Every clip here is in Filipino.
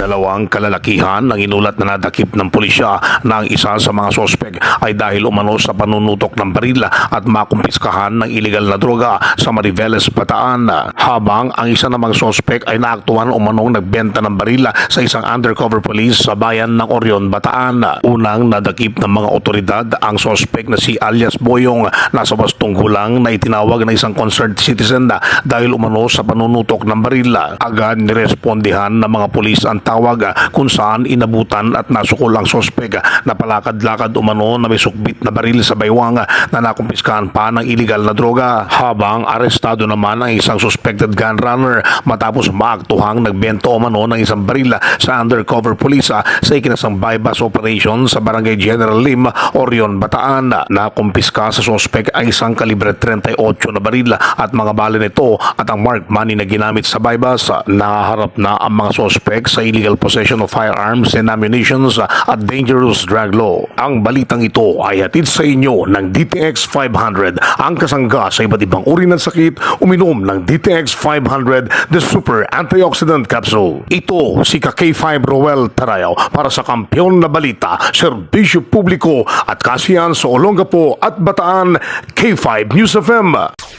Dalawang kalalakihan ang inulat na nadakip ng pulisya na ang isa sa mga sospek ay dahil umano sa panunutok ng baril at makumpiskahan ng iligal na droga sa Mariveles, Bataan. Habang ang isa namang sospek ay naaktuhan umanong nagbenta ng baril sa isang undercover police sa bayan ng Orion, Bataan. Unang nadakip ng mga otoridad ang sospek na si alias Boyong nasa wastong gulang na itinawag na isang concerned citizen dahil umano sa panunutok ng baril. Agad nirespondihan ng mga pulis ang tawag kung saan inabutan at nasukol ang sospek na palakad-lakad umano na may sukbit na baril sa baywang na nakumpiskahan pa ng iligal na droga. Habang arestado naman ang isang suspected gun runner matapos maaktuhang nagbento umano ng isang baril sa undercover police sa ikinasang bypass operation sa Barangay General Lim, Orion, Bataan. Nakumpiska sa sospek ay isang kalibre 38 na baril at mga bala nito at ang marked money na ginamit sa bypass. Nakaharap na ang mga sospek sa illegal possession of firearms and ammunitions at dangerous drug law. Ang balitang ito ay hatid sa inyo ng DTX 500, ang kasangga sa iba't ibang uri ng sakit. Uminom ng DTX 500, the super antioxidant capsule. Ito si K5 Roel Tarayaw para sa Kampiyon na Balita, Serbisyo Publiko at Kasiyahan sa Olongapo at Bataan, K5 News FM.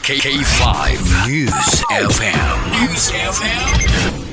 K5 News FM. News FM.